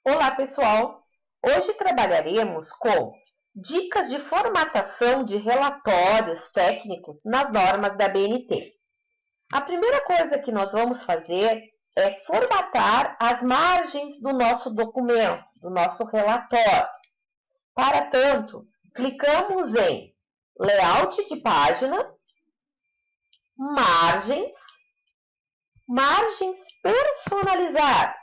Olá, pessoal! Hoje trabalharemos com dicas de formatação de relatórios técnicos nas normas da BNT. A primeira coisa que nós vamos fazer é formatar as margens do nosso documento, do nosso relatório. Para tanto, clicamos em Layout de página, Margens personalizadas.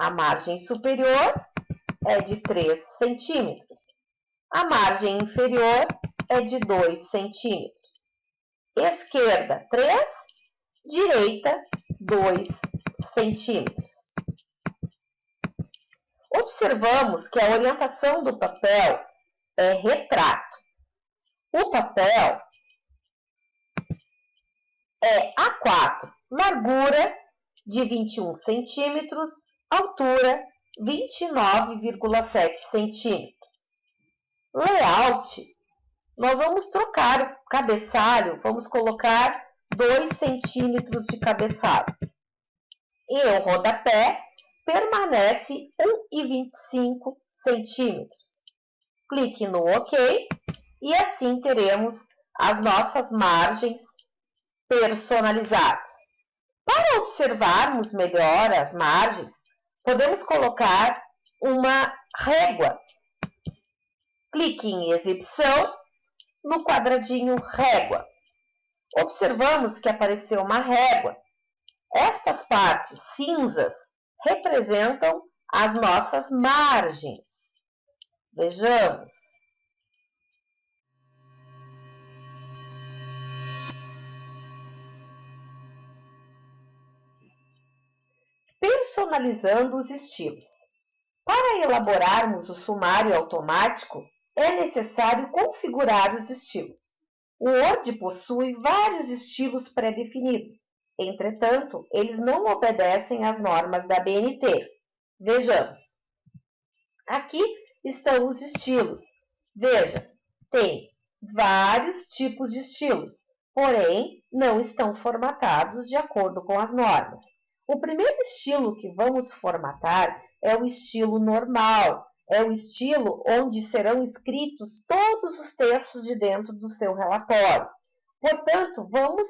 A margem superior é de 3 centímetros. A margem inferior é de 2 centímetros. Esquerda, 3. Direita, 2 centímetros. Observamos que a orientação do papel é retrato. O papel é A4, largura de 21 centímetros, altura 29,7 centímetros. Layout, nós vamos trocar o cabeçalho, vamos colocar 2 centímetros de cabeçalho. E o rodapé permanece 1,25 centímetros. Clique no OK e assim teremos as nossas margens personalizadas. Para observarmos melhor as margens, podemos colocar uma régua. Clique em Exibição, no quadradinho Régua. Observamos que apareceu uma régua. Estas partes cinzas representam as nossas margens. Vejamos. Personalizando os estilos. Para elaborarmos o sumário automático, é necessário configurar os estilos. O Word possui vários estilos pré-definidos. Entretanto, eles não obedecem às normas da BNT. Vejamos. Aqui estão os estilos. Veja, tem vários tipos de estilos, porém não estão formatados de acordo com as normas. O primeiro estilo que vamos formatar é o estilo normal. É o estilo onde serão escritos todos os textos de dentro do seu relatório. Portanto, vamos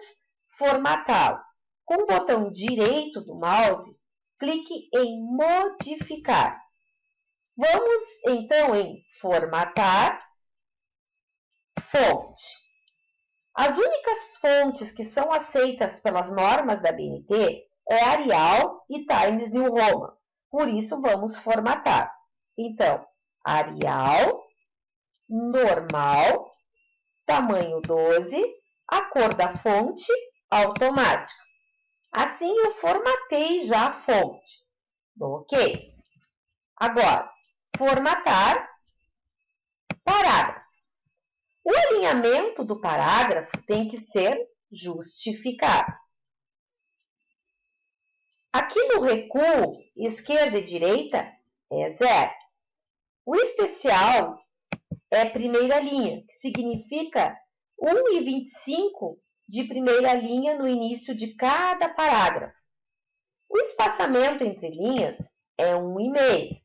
formatá-lo. Com o botão direito do mouse, clique em Modificar. Vamos, então, em Formatar, Fonte. As únicas fontes que são aceitas pelas normas da BNT é Arial e Times New Roman. Por isso, vamos formatar. Então, Arial, normal, tamanho 12, a cor da fonte, automática. Assim, eu formatei já a fonte. Ok. Agora, formatar parágrafo. O alinhamento do parágrafo tem que ser justificado. Aqui no recuo, esquerda e direita, é 0. O especial é primeira linha, que significa 1,25 de primeira linha no início de cada parágrafo. O espaçamento entre linhas é 1,5.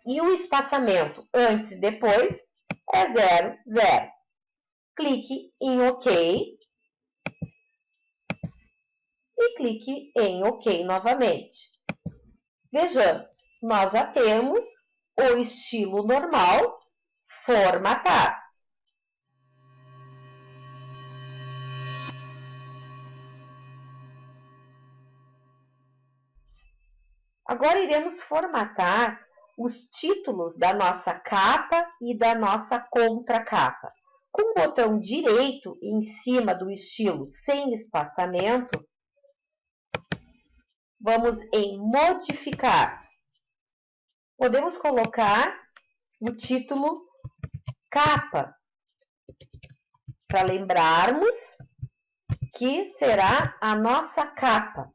E o espaçamento antes e depois é 0, 0. Clique em OK e clique em OK novamente. Vejamos, nós já temos o estilo normal formatado. Agora iremos formatar os títulos da nossa capa e da nossa contracapa. Com o botão direito em cima do estilo sem espaçamento, vamos em Modificar. Podemos colocar o título Capa, para lembrarmos que será a nossa capa.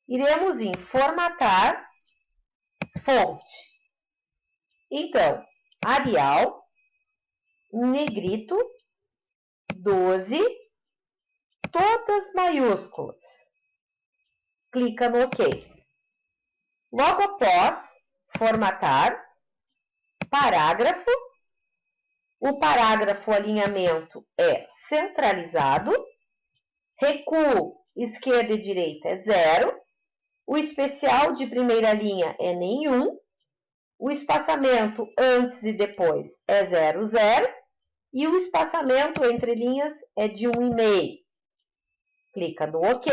Iremos em Formatar, Fonte. Então, Arial, negrito, 12, todas maiúsculas. Clica no OK. Logo após formatar, parágrafo. O parágrafo alinhamento é centralizado. Recuo esquerda e direita é 0. O especial de primeira linha é nenhum. O espaçamento antes e depois é 0, 0. E o espaçamento entre linhas é de 1,5. Clica no OK.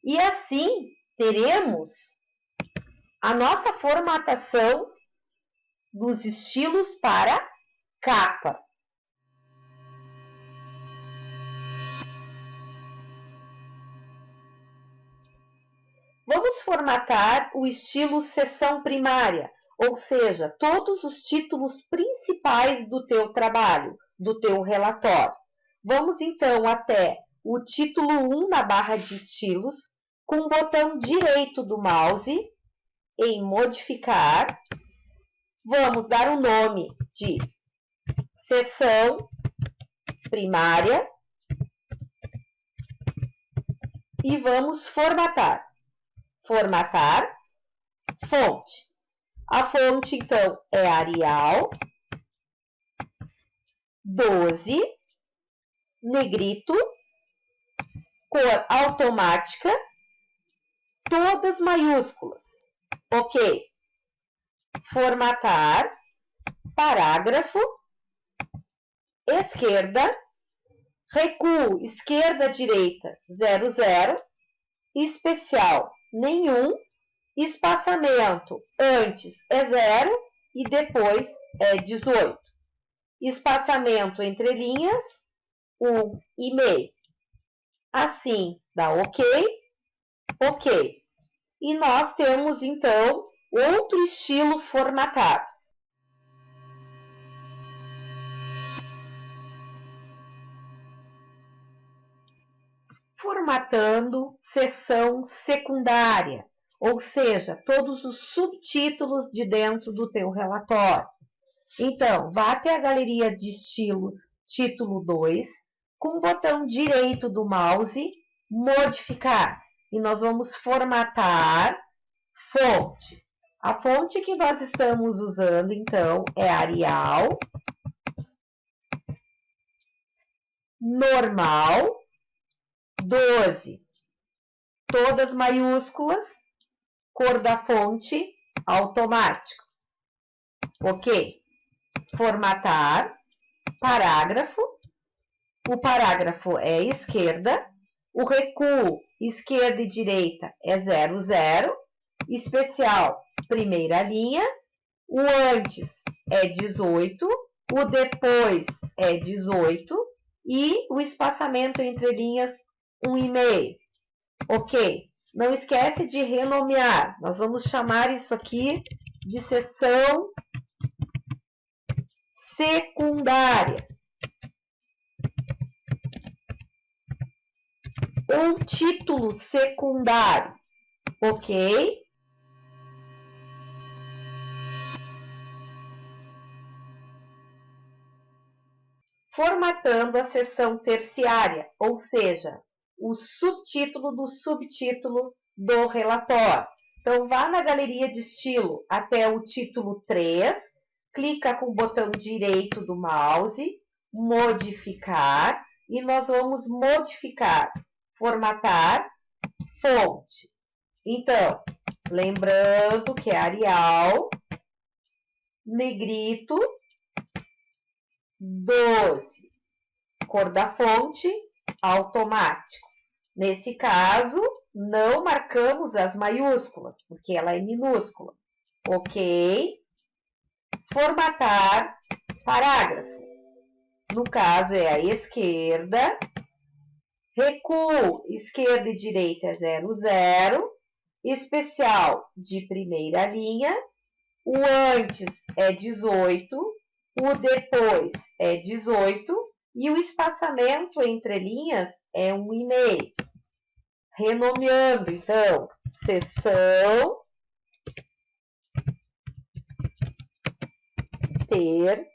E assim teremos a nossa formatação dos estilos para capa. Vamos formatar o estilo seção primária, ou seja, todos os títulos principais do teu trabalho, do teu relatório. Vamos então até o título 1 na barra de estilos, com o botão direito do mouse em modificar. Vamos dar o nome de seção primária e vamos formatar. Formatar, fonte. A fonte, então, é Arial 12, negrito, cor automática, todas maiúsculas. OK. Formatar, parágrafo, esquerda, recuo esquerda, direita, 0, 0, especial, nenhum, espaçamento antes é 0 e depois é 18. Espaçamento entre linhas, 1,5. Assim, dá OK, OK. E nós temos, então, outro estilo formatado. Formatando seção secundária, ou seja, todos os subtítulos de dentro do teu relatório. Então, vá até a galeria de estilos, título 2, com o botão direito do mouse, modificar. E nós vamos formatar fonte. A fonte que nós estamos usando, então, é Arial normal 12. Todas maiúsculas, cor da fonte, automático. OK. Formatar, parágrafo. O parágrafo é esquerda. O recuo, esquerda e direita, é 0, 0. Especial, primeira linha. O antes é 18. O depois é 18. E o espaçamento entre linhas, 1,5. OK. Não esquece de renomear. Nós vamos chamar isso aqui de seção secundária. Ou título secundário. OK? Formatando a seção terciária, ou seja, o subtítulo do subtítulo do relatório. Então, vá na galeria de estilo até o título 3, clica com o botão direito do mouse, modificar, e nós vamos modificar, formatar, fonte. Então, lembrando que é Arial, negrito, 12, cor da fonte, automático. Nesse caso, não marcamos as maiúsculas, porque ela é minúscula. OK? Formatar, parágrafo. No caso, é a esquerda. Recuo, esquerda e direita é 0, 0. Especial de primeira linha. O antes é 18. O depois é 18. E o espaçamento entre linhas é 1,5. Renomeando, então, seção terciária.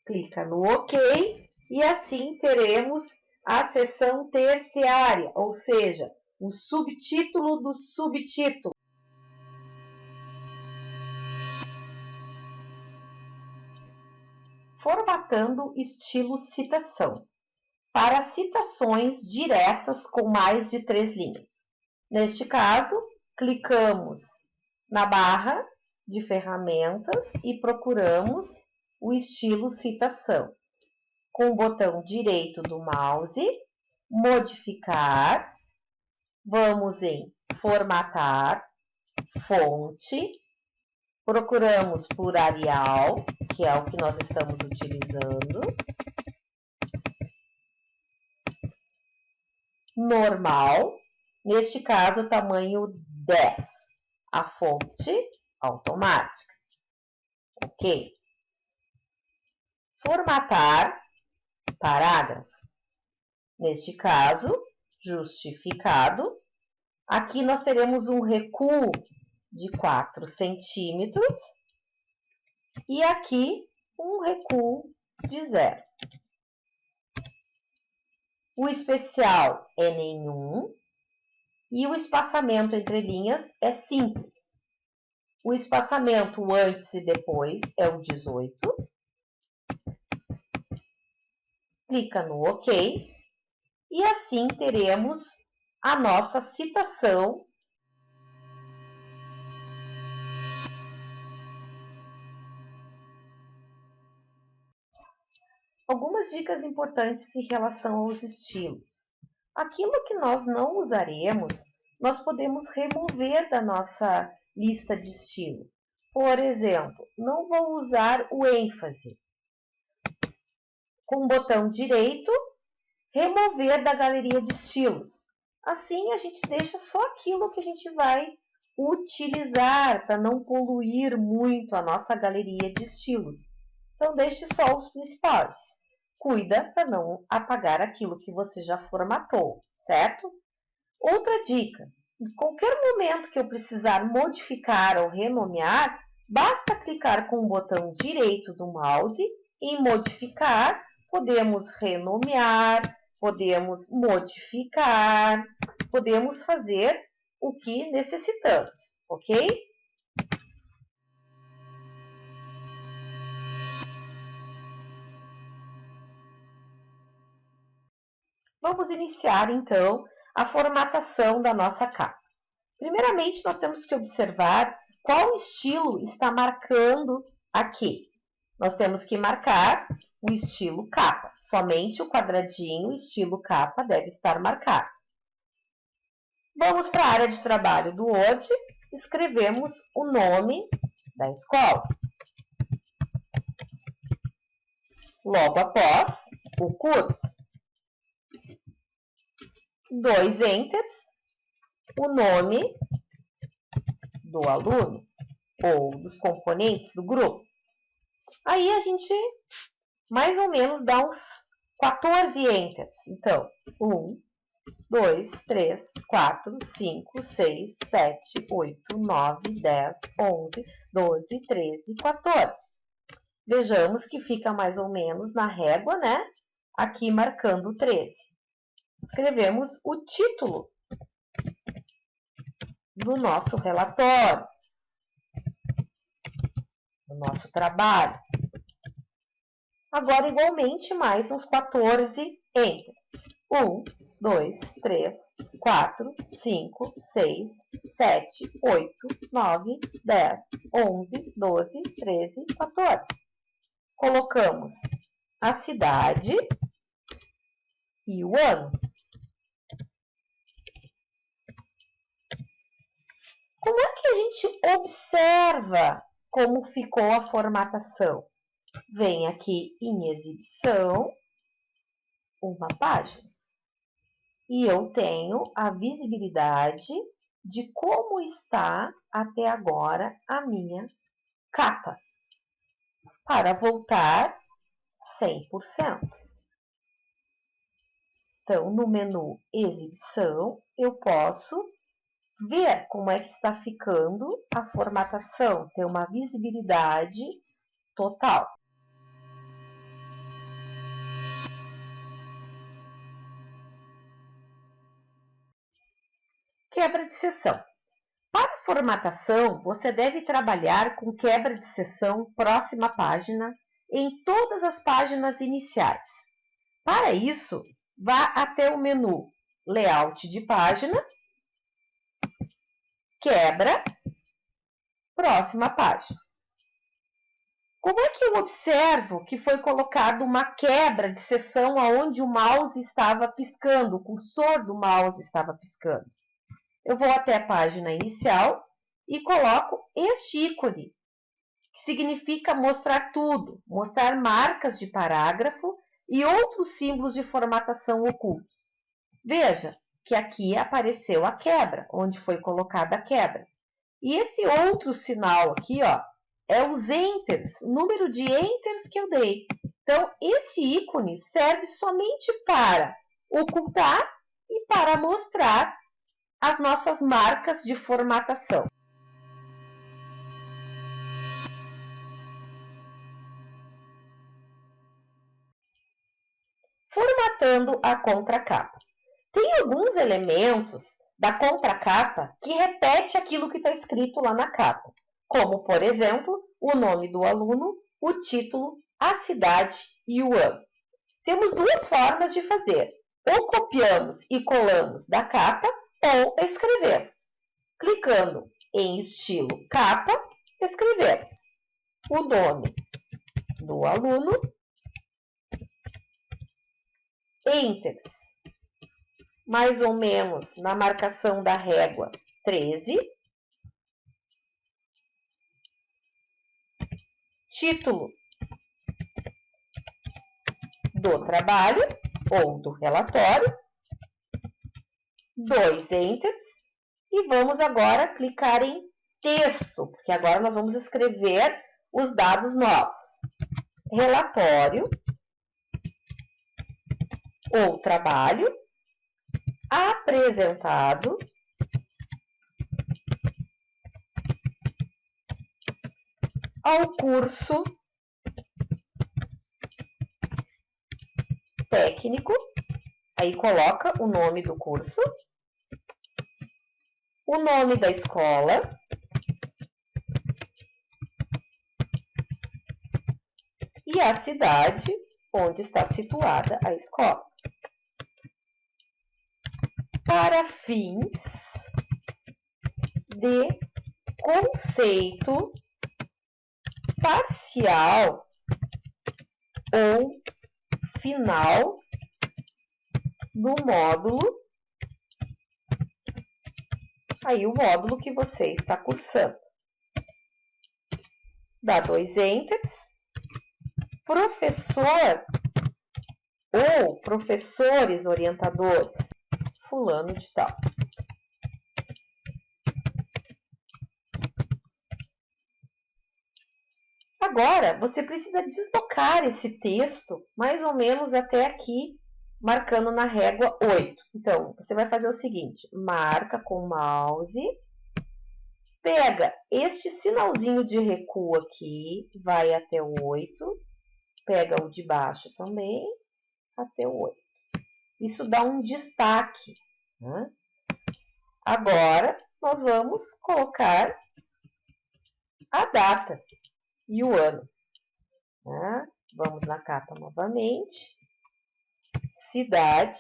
Clica no OK e assim teremos a seção terciária, ou seja, o subtítulo do subtítulo. Formatando estilo citação. Para citações diretas com mais de 3 linhas. Neste caso, clicamos na barra de ferramentas e procuramos o estilo citação. Com o botão direito do mouse, modificar, vamos em formatar, fonte, procuramos por Arial, que é o que nós estamos utilizando, normal, neste caso tamanho 10, a fonte automática, ok? Formatar parágrafo, neste caso, justificado, aqui nós teremos um recuo de 4 centímetros e aqui um recuo de 0. O especial é nenhum e o espaçamento entre linhas é simples. O espaçamento antes e depois é o 18. Clica no OK e assim teremos a nossa citação. Algumas dicas importantes em relação aos estilos. Aquilo que nós não usaremos, nós podemos remover da nossa lista de estilo. Por exemplo, não vou usar o ênfase. Com o botão direito, remover da galeria de estilos. Assim, a gente deixa só aquilo que a gente vai utilizar para não poluir muito a nossa galeria de estilos. Então, deixe só os principais. Cuida para não apagar aquilo que você já formatou, certo? Outra dica, em qualquer momento que eu precisar modificar ou renomear, basta clicar com o botão direito do mouse em modificar, podemos renomear, podemos modificar, podemos fazer o que necessitamos, ok? Vamos iniciar, então, a formatação da nossa capa. Primeiramente, nós temos que observar qual estilo está marcando aqui. Nós temos que marcar o estilo capa. Somente o quadradinho estilo capa deve estar marcado. Vamos para a área de trabalho do Word, escrevemos o nome da escola. Logo após, o curso. 2 enters, o nome do aluno ou dos componentes do grupo. Aí a gente mais ou menos dá uns 14 enters. Então, 1, 2, 3, 4, 5, 6, 7, 8, 9, 10, 11, 12, 13, 14. Vejamos que fica mais ou menos na régua, né? Aqui marcando 13. Escrevemos o título do nosso relatório, do nosso trabalho. Agora, igualmente, mais uns 14 enters. 1, 2, 3, 4, 5, 6, 7, 8, 9, 10, 11, 12, 13, 14. Colocamos a cidade e o ano. Como é que a gente observa como ficou a formatação? Vem aqui em exibição, uma página. E eu tenho a visibilidade de como está até agora a minha capa. Para voltar 100%. Então, no menu exibição, eu posso ver como é que está ficando a formatação, ter uma visibilidade total. Quebra de seção. Para formatação, você deve trabalhar com quebra de seção próxima página em todas as páginas iniciais. Para isso, vá até o menu Layout de página, Quebra, Próxima página. Como é que eu observo que foi colocado uma quebra de seção onde o mouse estava piscando, o cursor do mouse estava piscando? Eu vou até a página inicial e coloco este ícone, que significa mostrar tudo, mostrar marcas de parágrafo e outros símbolos de formatação ocultos. Veja que aqui apareceu a quebra, onde foi colocada a quebra. E esse outro sinal aqui, ó, é os enters, o número de enters que eu dei. Então, esse ícone serve somente para ocultar e para mostrar as nossas marcas de formatação. Formatando a contracapa. Tem alguns elementos da contracapa que repete aquilo que está escrito lá na capa, como, por exemplo, o nome do aluno, o título, a cidade e o ano. Temos duas formas de fazer. Ou copiamos e colamos da capa, ou escrevemos. Clicando em estilo capa, escrevemos o nome do aluno, enters, mais ou menos na marcação da régua 13, título do trabalho ou do relatório, 2 enters, e vamos agora clicar em texto, porque agora nós vamos escrever os dados novos. Relatório ou trabalho apresentado ao curso técnico, aí coloca o nome do curso, o nome da escola, e a cidade onde está situada a escola. Para fins de conceito parcial ou final do módulo, aí o módulo que você está cursando. Dá 2 enters, professor ou professores orientadores, fulano de tal. Agora, você precisa deslocar esse texto mais ou menos até aqui, marcando na régua 8. Então, você vai fazer o seguinte, marca com o mouse, pega este sinalzinho de recuo aqui, vai até o 8, pega o de baixo também, até o 8. Isso dá um destaque, né? Agora, nós vamos colocar a data e o ano. Né? Vamos na capa novamente. Cidade,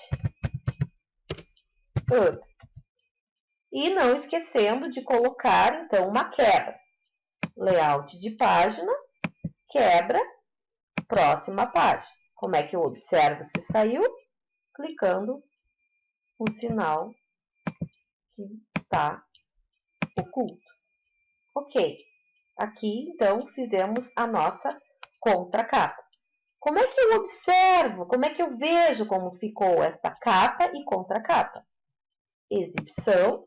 ano. E não esquecendo de colocar, então, uma quebra. Layout de página, quebra, próxima página. Como é que eu observo se saiu? Clicando no sinal que está oculto. Ok. Aqui, então, fizemos a nossa contracapa. Como é que eu observo, como é que eu vejo como ficou esta capa e contracapa? Exibição,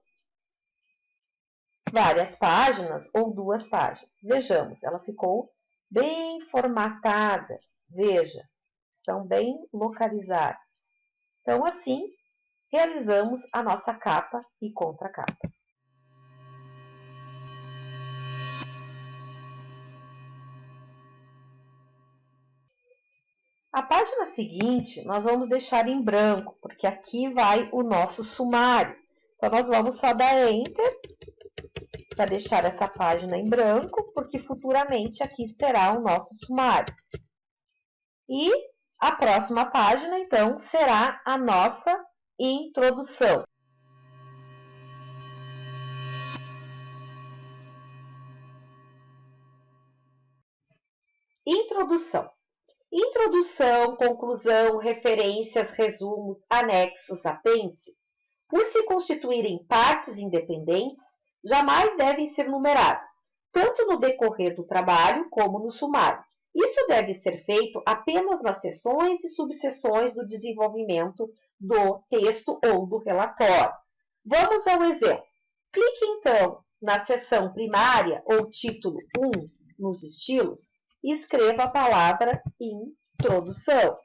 várias páginas ou 2 páginas. Vejamos, ela ficou bem formatada. Veja, estão bem localizadas. Então, assim, realizamos a nossa capa e contracapa. A página seguinte, nós vamos deixar em branco, porque aqui vai o nosso sumário. Então, nós vamos só dar Enter para deixar essa página em branco, porque futuramente aqui será o nosso sumário. E a próxima página, então, será a nossa introdução. Introdução. Introdução, conclusão, referências, resumos, anexos, apêndice, por se constituírem partes independentes, jamais devem ser numeradas, tanto no decorrer do trabalho como no sumário. Isso deve ser feito apenas nas seções e subseções do desenvolvimento do texto ou do relatório. Vamos ao exemplo. Clique, então, na seção primária ou título 1 nos estilos e escreva a palavra introdução.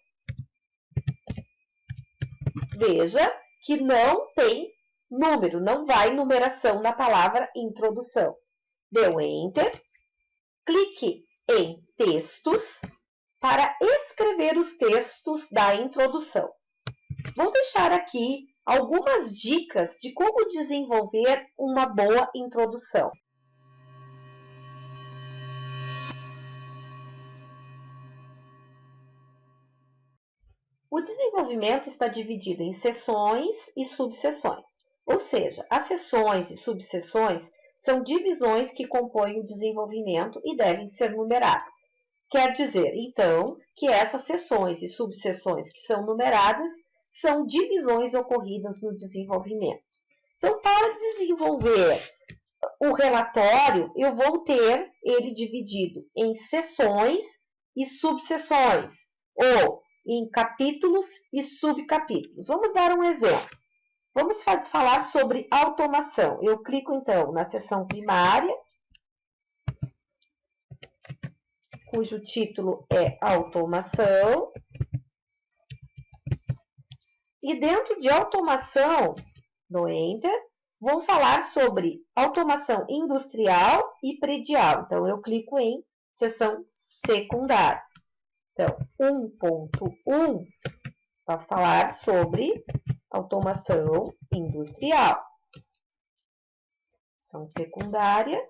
Veja que não tem número, não vai numeração na palavra introdução. Deu Enter. Clique em textos para escrever os textos da introdução. Vou deixar aqui algumas dicas de como desenvolver uma boa introdução. O desenvolvimento está dividido em seções e subseções, ou seja, as seções e subseções são divisões que compõem o desenvolvimento e devem ser numeradas. Quer dizer, então, que essas seções e subseções que são numeradas são divisões ocorridas no desenvolvimento. Então, para desenvolver o relatório, eu vou ter ele dividido em seções e subseções, ou em capítulos e subcapítulos. Vamos dar um exemplo. Vamos falar sobre automação. Eu clico, então, na seção primária, cujo título é Automação. E dentro de automação, no Enter, vou falar sobre automação industrial e predial. Então, eu clico em seção secundária. Então, 1.1 vai falar sobre automação industrial. Seção secundária,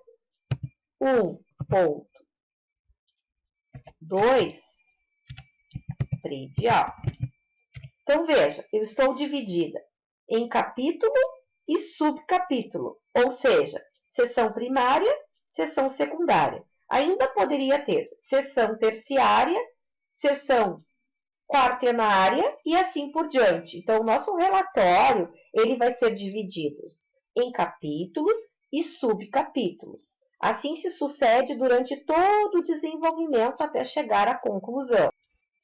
1.2, predial. Então, veja, eu estou dividida em capítulo e subcapítulo, ou seja, seção primária, seção secundária. Ainda poderia ter seção terciária, seção quaternária e assim por diante. Então, o nosso relatório ele vai ser dividido em capítulos e subcapítulos. Assim se sucede durante todo o desenvolvimento até chegar à conclusão.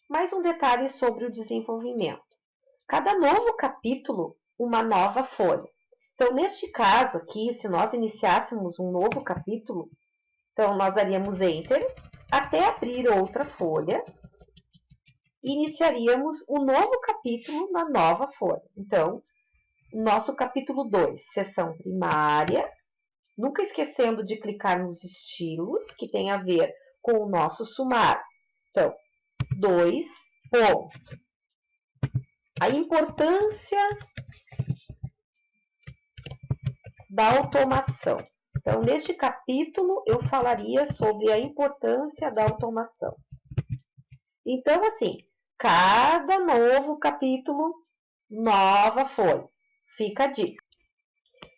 Mais um detalhe sobre o desenvolvimento. Cada novo capítulo, uma nova folha. Então, neste caso aqui, se nós iniciássemos um novo capítulo, então nós daríamos Enter até abrir outra folha e iniciaríamos um novo capítulo na nova folha. Então, nosso capítulo 2, seção primária, nunca esquecendo de clicar nos estilos, que tem a ver com o nosso sumário. Então, 2 ponto. A importância da automação. Então, neste capítulo, eu falaria sobre a importância da automação. Então, assim, cada novo capítulo, nova folha. Fica a dica.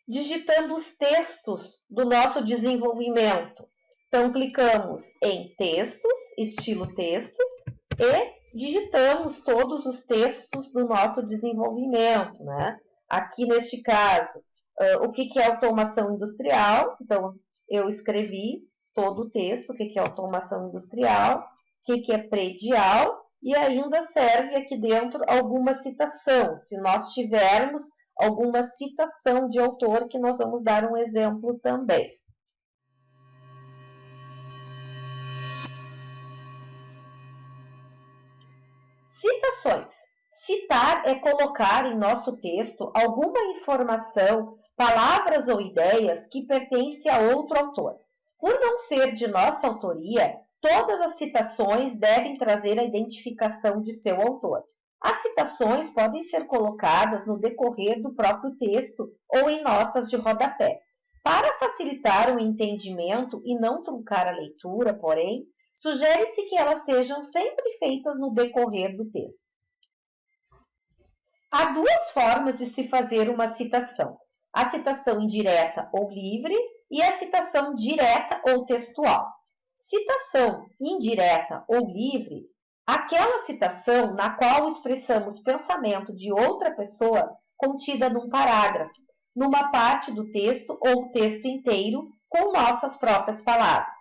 Digitando os textos do nosso desenvolvimento. Então, clicamos em textos, estilo textos, e digitamos todos os textos do nosso desenvolvimento, né? Aqui, neste caso, o que é automação industrial? Então, eu escrevi todo o texto, o que é automação industrial, o que é predial, e ainda serve aqui dentro alguma citação. Se nós tivermos alguma citação de autor, que nós vamos dar um exemplo também. Citações. Citar é colocar em nosso texto alguma informação, palavras ou ideias que pertencem a outro autor. Por não ser de nossa autoria, todas as citações devem trazer a identificação de seu autor. As citações podem ser colocadas no decorrer do próprio texto ou em notas de rodapé. Para facilitar o entendimento e não truncar a leitura, porém, sugere-se que elas sejam sempre feitas no decorrer do texto. Há duas formas de se fazer uma citação: a citação indireta ou livre e a citação direta ou textual. Citação indireta ou livre, aquela citação na qual expressamos pensamento de outra pessoa contida num parágrafo, numa parte do texto ou o texto inteiro com nossas próprias palavras.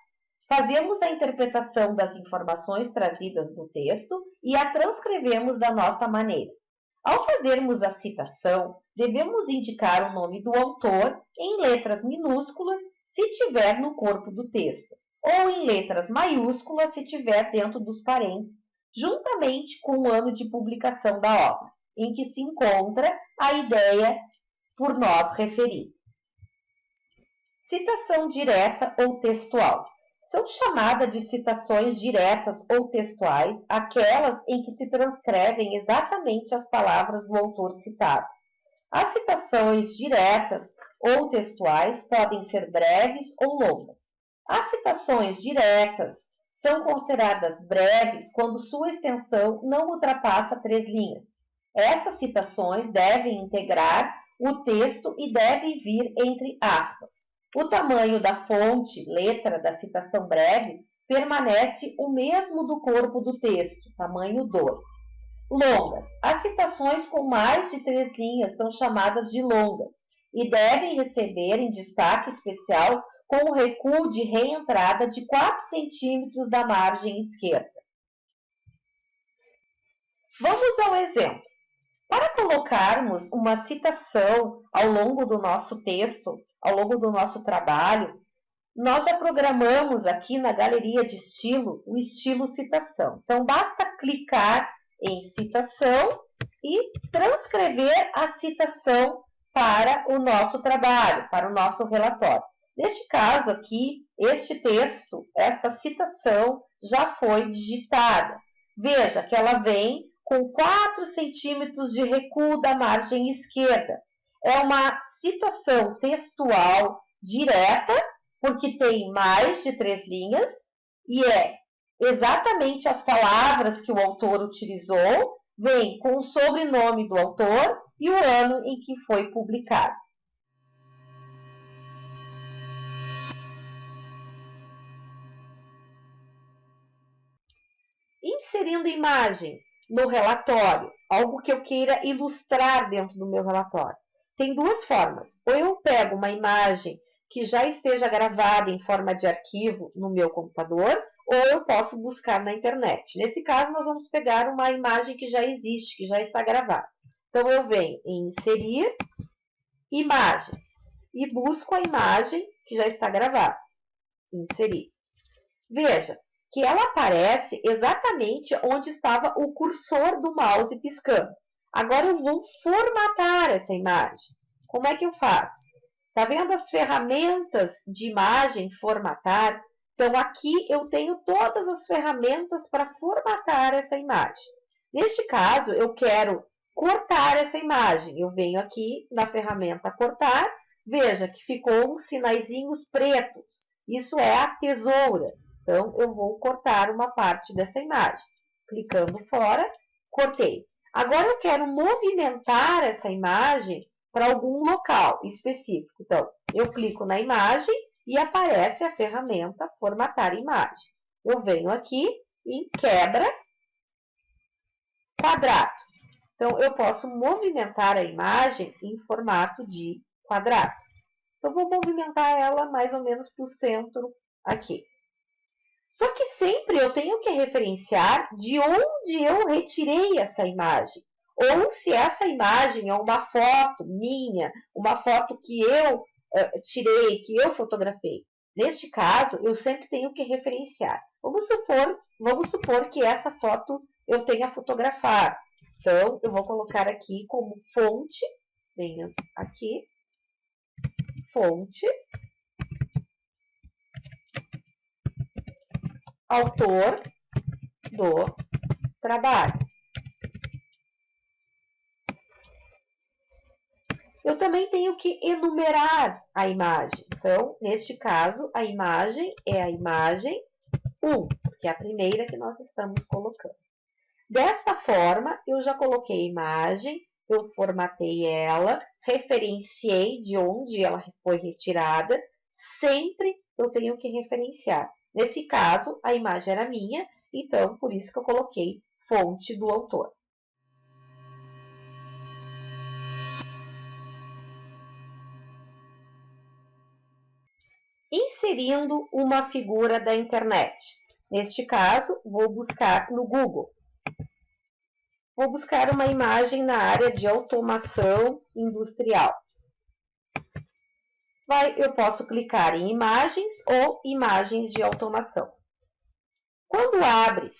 Fazemos a interpretação das informações trazidas no texto e a transcrevemos da nossa maneira. Ao fazermos a citação, devemos indicar o nome do autor em letras minúsculas se tiver no corpo do texto, ou em letras maiúsculas se tiver dentro dos parênteses, juntamente com o ano de publicação da obra, em que se encontra a ideia por nós referida. Citação direta ou textual. São chamadas de citações diretas ou textuais aquelas em que se transcrevem exatamente as palavras do autor citado. As citações diretas ou textuais podem ser breves ou longas. As citações diretas são consideradas breves quando sua extensão não ultrapassa 3 linhas. Essas citações devem integrar o texto e devem vir entre aspas. O tamanho da fonte, letra da citação breve, permanece o mesmo do corpo do texto, tamanho 12. Longas. As citações com mais de 3 linhas são chamadas de longas e devem receber em destaque especial com o recuo de reentrada de 4 centímetros da margem esquerda. Vamos ao exemplo. Para colocarmos uma citação ao longo do nosso texto, ao longo do nosso trabalho, nós já programamos aqui na galeria de estilo o estilo citação. Então, basta clicar em citação e transcrever a citação para o nosso trabalho, para o nosso relatório. Neste caso aqui, este texto, esta citação já foi digitada. Veja que ela vem com 4 centímetros de recuo da margem esquerda. É uma citação textual direta, porque tem mais de 3 linhas, e é exatamente as palavras que o autor utilizou, vem com o sobrenome do autor e o ano em que foi publicado. Inserindo imagem no relatório, algo que eu queira ilustrar dentro do meu relatório. Tem duas formas. Ou eu pego uma imagem que já esteja gravada em forma de arquivo no meu computador, ou eu posso buscar na internet. Nesse caso, nós vamos pegar uma imagem que já existe, que já está gravada. Então, eu venho em inserir, imagem, e busco a imagem que já está gravada. Inserir. Veja que ela aparece exatamente onde estava o cursor do mouse piscando. Agora eu vou formatar essa imagem. Como é que eu faço? Está vendo as ferramentas de imagem formatar? Então, aqui eu tenho todas as ferramentas para formatar essa imagem. Neste caso, eu quero cortar essa imagem. Eu venho aqui na ferramenta cortar. Veja que ficou uns sinaizinhos pretos. Isso é a tesoura. Então, eu vou cortar uma parte dessa imagem. Clicando fora, cortei. Agora, eu quero movimentar essa imagem para algum local específico. Então, eu clico na imagem e aparece a ferramenta Formatar Imagem. Eu venho aqui em Quebra, Quadrado. Então, eu posso movimentar a imagem em formato de quadrado. Então, vou movimentar ela mais ou menos para o centro aqui. Só que sempre eu tenho que referenciar de onde eu retirei essa imagem. Ou se essa imagem é uma foto minha, uma foto que eu tirei, que eu fotografei. Neste caso, eu sempre tenho que referenciar. Vamos supor que essa foto eu tenha fotografado. Então, eu vou colocar aqui como fonte, venho aqui, fonte, autor do trabalho. Eu também tenho que enumerar a imagem. Então, neste caso, a imagem é a imagem 1, que é a primeira que nós estamos colocando. Desta forma, eu já coloquei a imagem, eu formatei ela, referenciei de onde ela foi retirada, sempre eu tenho que referenciar. Nesse caso, a imagem era minha, então por isso que eu coloquei fonte do autor. Inserindo uma figura da internet. Neste caso, vou buscar no Google. Vou buscar uma imagem na área de automação industrial. Eu posso clicar em imagens ou imagens de automação. Quando abre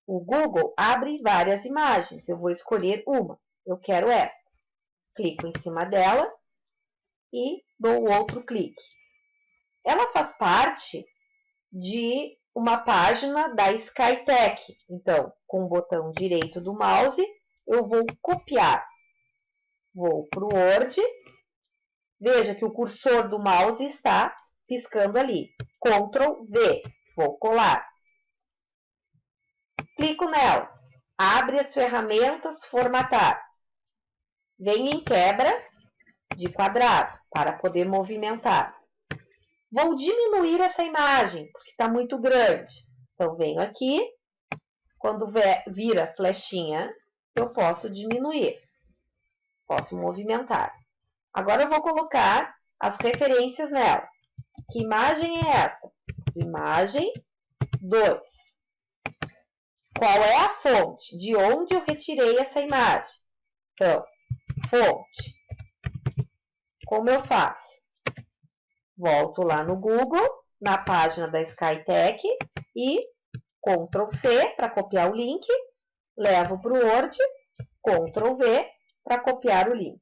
o Google, abre várias imagens. Eu vou escolher uma. Eu quero esta. Clico em cima dela e dou outro clique. Ela faz parte de uma página da Skytech. Então, com o botão direito do mouse, eu vou copiar. Vou para o Word. Veja que o cursor do mouse está piscando ali. Ctrl V. Vou colar. Clico nela. Abre as ferramentas Formatar. Venho em quebra de quadrado para poder movimentar. Vou diminuir essa imagem, porque está muito grande. Então, venho aqui. Quando vira flechinha, eu posso diminuir. Posso movimentar. Agora eu vou colocar as referências nela. Que imagem é essa? Imagem 2. Qual é a fonte? De onde eu retirei essa imagem? Então, fonte. Como eu faço? Volto lá no Google, na página da Skytech e Ctrl C para copiar o link, levo para o Word, Ctrl V para copiar o link.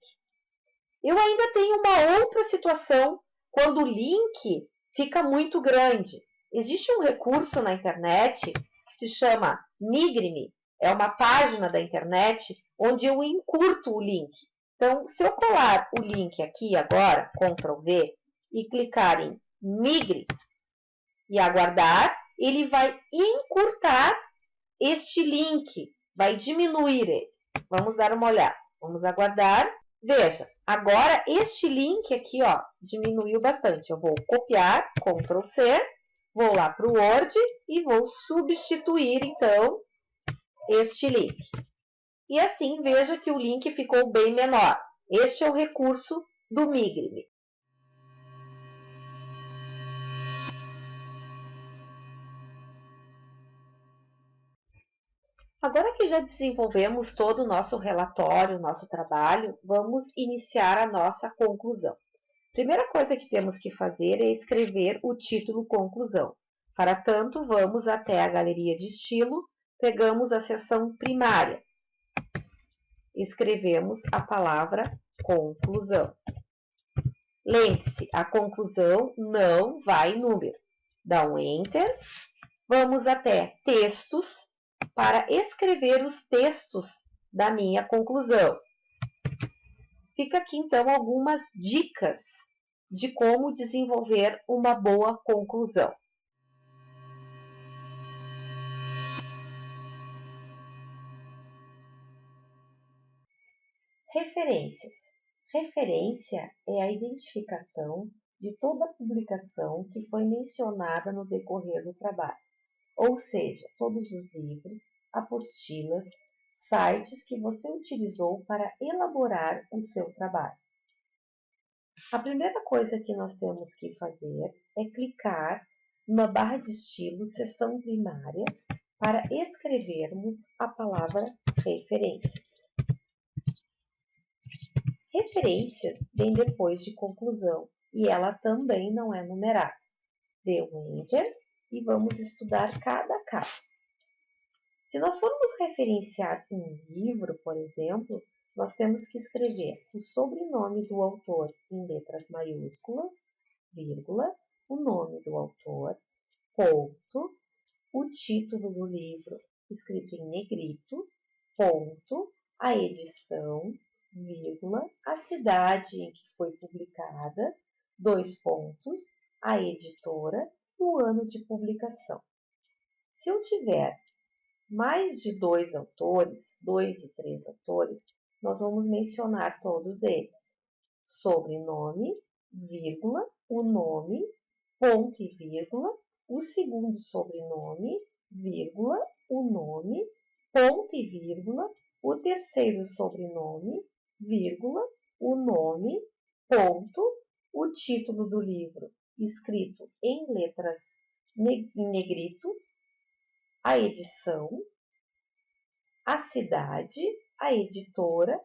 Eu ainda tenho uma outra situação quando o link fica muito grande. Existe um recurso na internet que se chama Migre-me. É uma página da internet onde eu encurto o link. Então, se eu colar o link aqui agora, Ctrl V, e clicar em Migre e aguardar, ele vai encurtar este link, vai diminuir ele. Vamos dar uma olhada. Vamos aguardar. Veja, agora este link aqui, ó, diminuiu bastante. Eu vou copiar, Ctrl C, vou lá para o Word e vou substituir, então, este link. E assim, veja que o link ficou bem menor. Este é o recurso do Migre-me. Agora que já desenvolvemos todo o nosso relatório, o nosso trabalho, vamos iniciar a nossa conclusão. Primeira coisa que temos que fazer é escrever o título conclusão. Para tanto, vamos até a galeria de estilo, pegamos a seção primária. Escrevemos a palavra conclusão. Lembre-se, a conclusão não vai em número. Dá um Enter. Vamos até textos para escrever os textos da minha conclusão. Fica aqui, então, algumas dicas de como desenvolver uma boa conclusão. Referências. Referência é a identificação de toda publicação que foi mencionada no decorrer do trabalho, ou seja, todos os livros, apostilas, sites que você utilizou para elaborar o seu trabalho. A primeira coisa que nós temos que fazer é clicar na barra de estilo, seção primária, para escrevermos a palavra referências. Referências vem depois de conclusão e ela também não é numerada. Dê um Enter e vamos estudar cada caso. Se nós formos referenciar um livro, por exemplo, nós temos que escrever o sobrenome do autor em letras maiúsculas, vírgula, o nome do autor, ponto, o título do livro escrito em negrito, ponto, a edição, vírgula, a cidade em que foi publicada, dois pontos, a editora, o ano de publicação. Se eu tiver mais de dois autores, 2 e 3 autores, nós vamos mencionar todos eles. Sobrenome, vírgula, o nome, ponto e vírgula, o segundo sobrenome, vírgula, o nome, ponto e vírgula, o terceiro sobrenome, vírgula, o nome, ponto, o título do livro escrito em letras em negrito, a edição, a cidade, a editora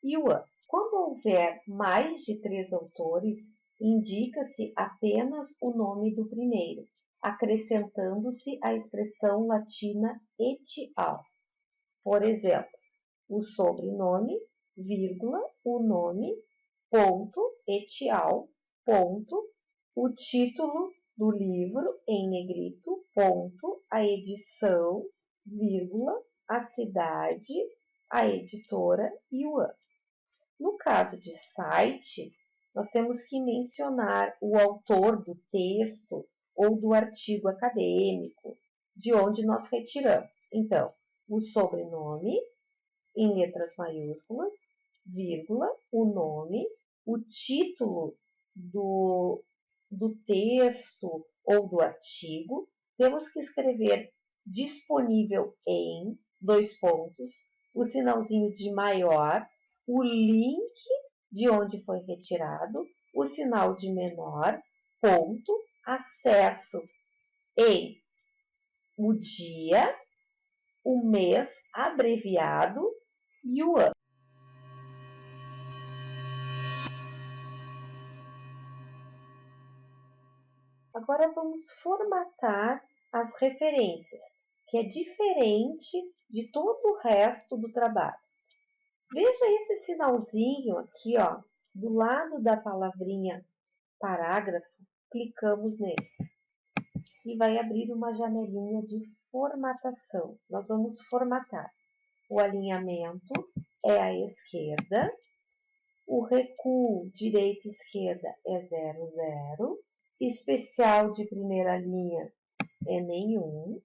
e o ano. Quando houver mais de 3 autores, indica-se apenas o nome do primeiro, acrescentando-se a expressão latina et al. Por exemplo, o sobrenome, vírgula, o nome, ponto, et al, ponto, o título do livro em negrito, ponto, a edição, vírgula, a cidade, a editora e o ano. No caso de site, nós temos que mencionar o autor do texto ou do artigo acadêmico, de onde nós retiramos. Então, o sobrenome, em letras maiúsculas, vírgula, o nome, o título do texto ou do artigo, temos que escrever disponível em, dois pontos, o sinalzinho de maior, o link de onde foi retirado, o sinal de menor, ponto, acesso em o dia, o mês abreviado e o ano. Agora vamos formatar as referências, que é diferente de todo o resto do trabalho. Veja esse sinalzinho aqui, ó, do lado da palavrinha parágrafo, clicamos nele e vai abrir uma janelinha de formatação. Nós vamos formatar. O alinhamento é à esquerda, o recuo direita e esquerda é 0, 0, especial de primeira linha é nenhum,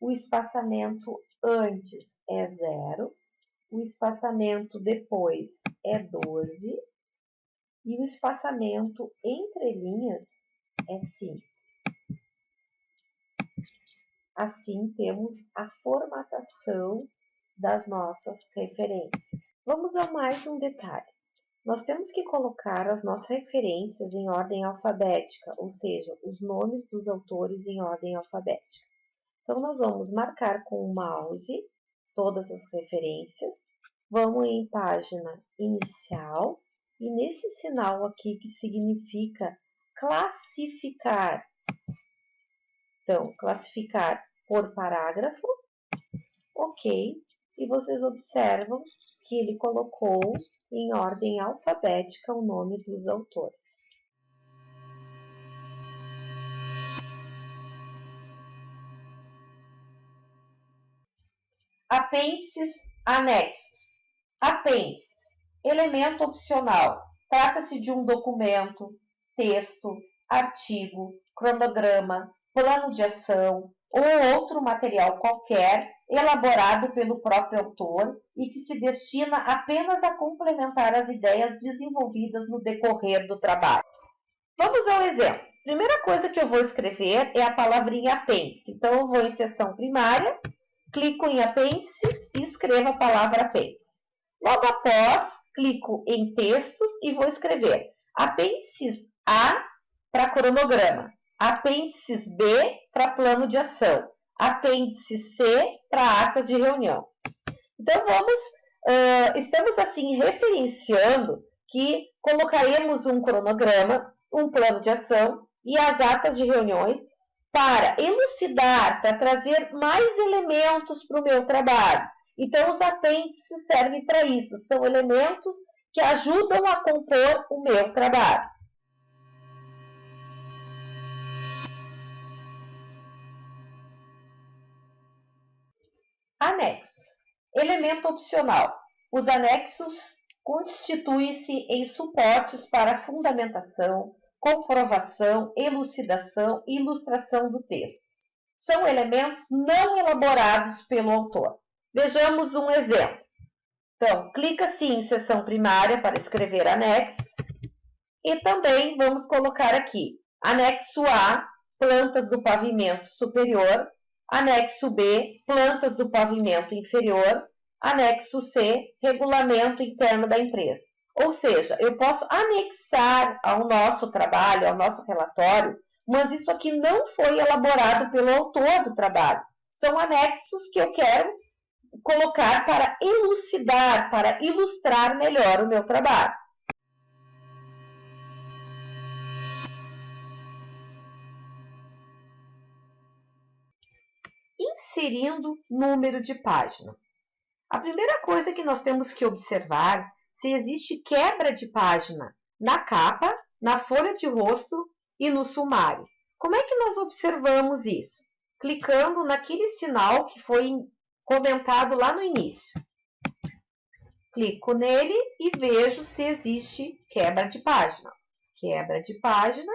o espaçamento antes é 0, o espaçamento depois é 12 e o espaçamento entre linhas é 5. Assim, temos a formatação das nossas referências. Vamos a mais um detalhe. Nós temos que colocar as nossas referências em ordem alfabética, ou seja, os nomes dos autores em ordem alfabética. Então, nós vamos marcar com o mouse todas as referências, vamos em página inicial, e nesse sinal aqui que significa classificar. Então, classificar por parágrafo, ok, e vocês observam que ele colocou em ordem alfabética o nome dos autores. Apêndices anexos. Apêndices. Elemento opcional. Trata-se de um documento, texto, artigo, cronograma, plano de ação ou outro material qualquer elaborado pelo próprio autor e que se destina apenas a complementar as ideias desenvolvidas no decorrer do trabalho. Vamos ao exemplo. Primeira coisa que eu vou escrever é a palavrinha apêndice. Então, eu vou em seção primária, clico em apêndices e escrevo a palavra apêndice. Logo após, clico em textos e vou escrever apêndices A para cronograma, apêndices B para plano de ação, apêndice C para atas de reunião. Então, estamos assim referenciando que colocaremos um cronograma, um plano de ação e as atas de reuniões para elucidar, para trazer mais elementos para o meu trabalho. Então, os apêndices servem para isso, são elementos que ajudam a compor o meu trabalho. Anexos. Elemento opcional. Os anexos constituem-se em suportes para fundamentação, comprovação, elucidação e ilustração do texto. São elementos não elaborados pelo autor. Vejamos um exemplo. Então, clica-se em seção primária para escrever anexos. E também vamos colocar aqui, anexo A, plantas do pavimento superior, anexo B, plantas do pavimento inferior, anexo C, regulamento interno da empresa. Ou seja, eu posso anexar ao nosso trabalho, ao nosso relatório, mas isso aqui não foi elaborado pelo autor do trabalho. São anexos que eu quero colocar para elucidar, para ilustrar melhor o meu trabalho. Inserindo número de página. A primeira coisa que nós temos que observar se existe quebra de página na capa, na folha de rosto e no sumário. Como é que nós observamos isso? Clicando naquele sinal que foi comentado lá no início. Clico nele e vejo se existe quebra de página. Quebra de página,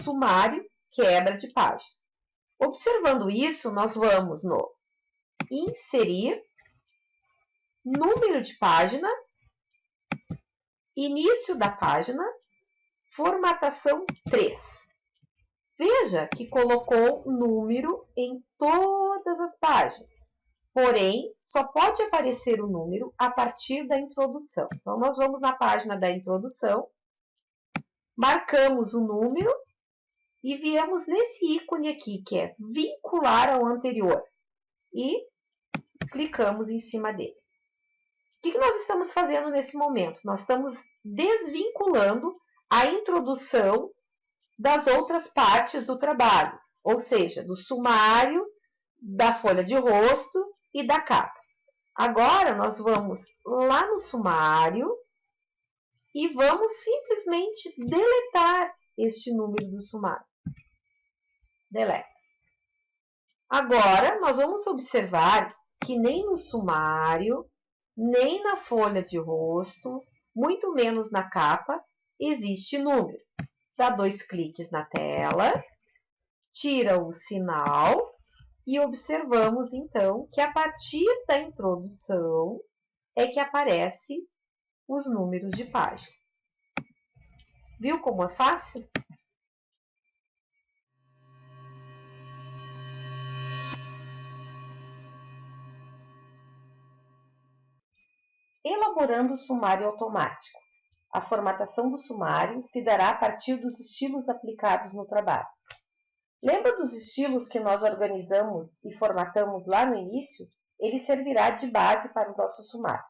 sumário, quebra de página. Observando isso, nós vamos no inserir, número de página, início da página, formatação 3. Veja que colocou número em todas as páginas. Porém, só pode aparecer o número a partir da introdução. Então, nós vamos na página da introdução, marcamos o número e viemos nesse ícone aqui, que é vincular ao anterior. E clicamos em cima dele. O que nós estamos fazendo nesse momento? Nós estamos desvinculando a introdução das outras partes do trabalho, ou seja, do sumário, da folha de rosto e da capa. Agora, nós vamos lá no sumário e vamos simplesmente deletar este número do sumário. Deleta. Agora, nós vamos observar que nem no sumário, nem na folha de rosto, muito menos na capa, existe número. Dá 2 cliques na tela, tira o sinal e observamos, então, que a partir da introdução é que aparecem os números de página. Viu como é fácil? Elaborando o sumário automático. A formatação do sumário se dará a partir dos estilos aplicados no trabalho. Lembra dos estilos que nós organizamos e formatamos lá no início? Ele servirá de base para o nosso sumário.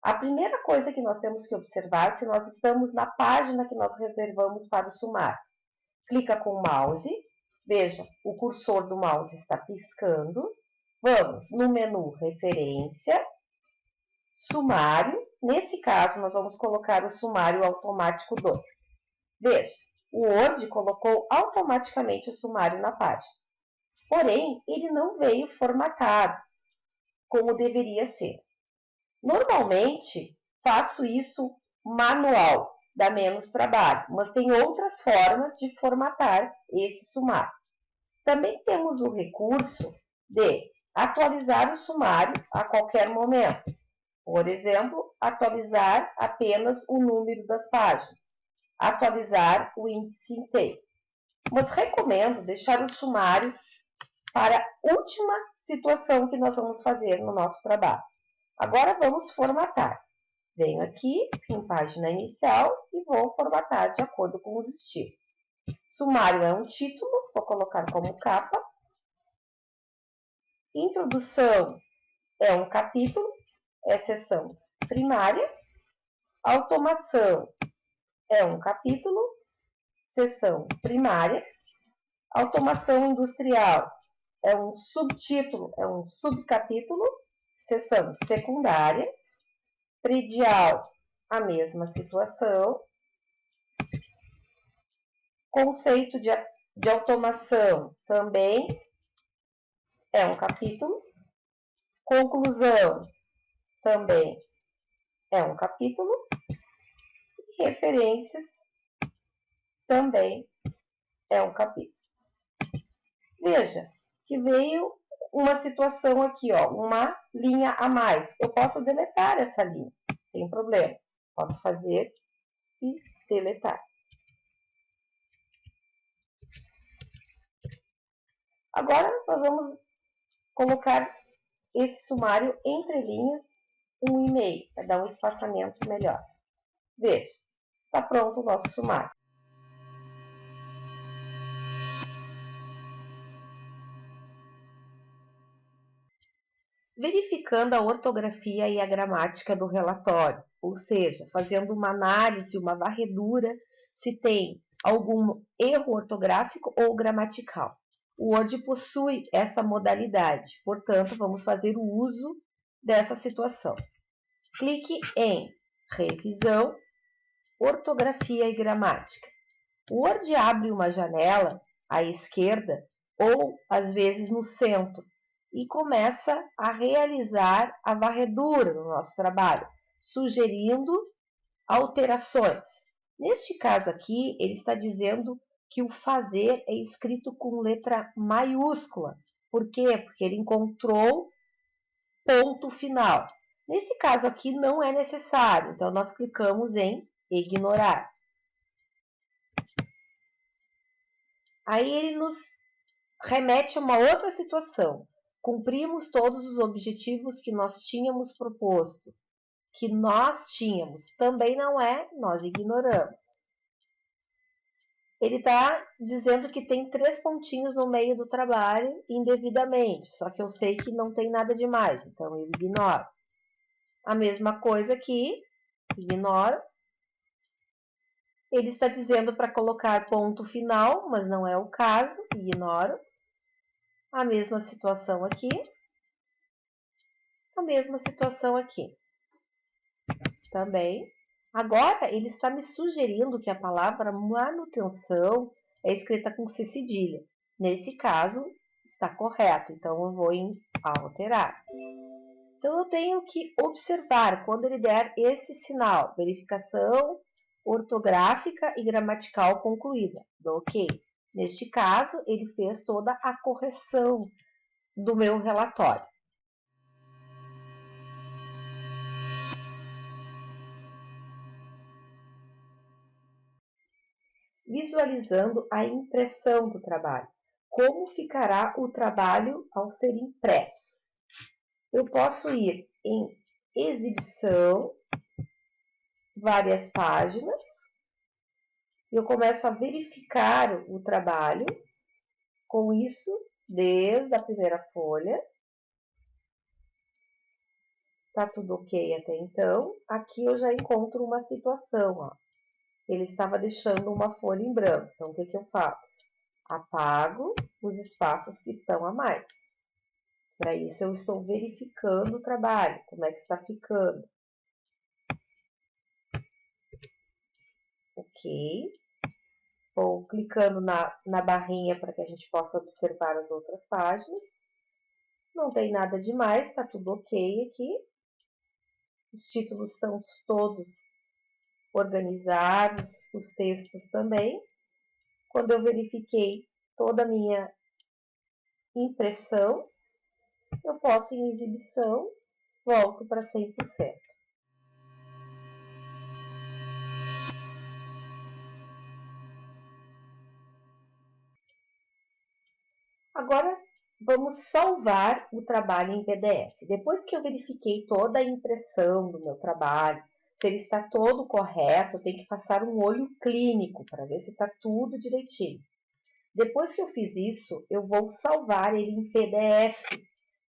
A primeira coisa que nós temos que observar se nós estamos na página que nós reservamos para o sumário. Clica com o mouse, veja, o cursor do mouse está piscando. Vamos no menu Referência, Sumário. Nesse caso, nós vamos colocar o sumário automático 2. Veja, o Word colocou automaticamente o sumário na página. Porém, ele não veio formatado, como deveria ser. Normalmente, faço isso manual, dá menos trabalho, mas tem outras formas de formatar esse sumário. Também temos o recurso de atualizar o sumário a qualquer momento. Por exemplo, atualizar apenas o número das páginas, atualizar o índice inteiro. Mas recomendo deixar o sumário para a última situação que nós vamos fazer no nosso trabalho. Agora vamos formatar. Venho aqui em página inicial e vou formatar de acordo com os estilos. Sumário é um título, vou colocar como capa. Introdução é um capítulo, é seção primária. Automação é um capítulo, seção primária. Automação industrial é um subtítulo, é um subcapítulo, seção secundária. Predial, a mesma situação. Conceito de automação também é um capítulo. Conclusão também é um capítulo. E referências também é um capítulo. Veja que veio uma situação aqui, ó, uma linha a mais. Eu posso deletar essa linha, não tem problema. Posso fazer e deletar. Agora, nós vamos colocar esse sumário entre linhas, 1,5, para dar um espaçamento melhor. Veja, está pronto o nosso sumário. Verificando a ortografia e a gramática do relatório, ou seja, fazendo uma análise, uma varredura, se tem algum erro ortográfico ou gramatical. O Word possui esta modalidade, portanto, vamos fazer o uso dessa situação. Clique em Revisão, Ortografia e Gramática. O Word abre uma janela à esquerda ou, às vezes, no centro e começa a realizar a varredura no nosso trabalho, sugerindo alterações. Neste caso aqui, ele está dizendo que o fazer é escrito com letra maiúscula. Por quê? Porque ele encontrou ponto final. Nesse caso aqui não é necessário, então nós clicamos em ignorar. Aí ele nos remete a uma outra situação. Cumprimos todos os objetivos que nós tínhamos proposto. Que nós tínhamos. Também não é, nós ignoramos. Ele está dizendo que tem 3 pontinhos no meio do trabalho indevidamente. Só que eu sei que não tem nada demais, então eu ignoro. A mesma coisa aqui, ignoro. Ele está dizendo para colocar ponto final, mas não é o caso, ignoro. A mesma situação aqui. A mesma situação aqui. Também. Agora, ele está me sugerindo que a palavra manutenção é escrita com C cedilha. Nesse caso, está correto, então eu vou em alterar. Então, eu tenho que observar quando ele der esse sinal, verificação ortográfica e gramatical concluída. Dou OK. Neste caso, ele fez toda a correção do meu relatório. Visualizando a impressão do trabalho. Como ficará o trabalho ao ser impresso? Eu posso ir em Exibição, Várias páginas. Eu começo a verificar o trabalho. Com isso, desde a primeira folha. Tá tudo ok até então. Aqui eu já encontro uma situação, ó. Ele estava deixando uma folha em branco. Então, o que eu faço? Apago os espaços que estão a mais. Para isso, eu estou verificando o trabalho, como é que está ficando. Ok. Vou clicando na barrinha para que a gente possa observar as outras páginas. Não tem nada demais, está tudo ok aqui. Os títulos estão todos organizados, os textos também. Quando eu verifiquei toda a minha impressão, eu posso ir em exibição, volto para 100%. Agora, vamos salvar o trabalho em PDF. Depois que eu verifiquei toda a impressão do meu trabalho, se ele está todo correto, eu tenho que passar um olho clínico para ver se está tudo direitinho. Depois que eu fiz isso, eu vou salvar ele em PDF,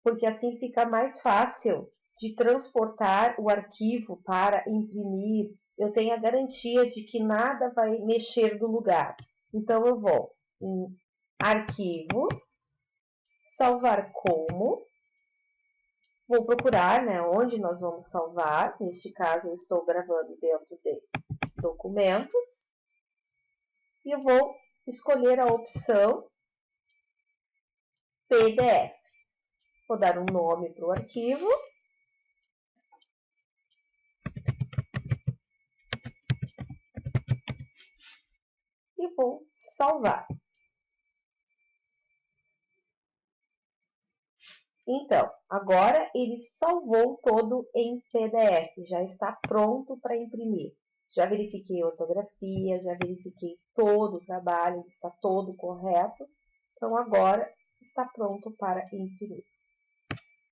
porque assim fica mais fácil de transportar o arquivo para imprimir. Eu tenho a garantia de que nada vai mexer do lugar. Então, eu vou em Arquivo, Salvar como. Vou procurar, né, onde nós vamos salvar. Neste caso, eu estou gravando dentro de Documentos. E eu vou escolher a opção PDF. Vou dar um nome para o arquivo. e vou salvar. Então, agora ele salvou todo em PDF, já está pronto para imprimir. Já verifiquei a ortografia, já verifiquei todo o trabalho, está todo correto. Então, agora está pronto para imprimir.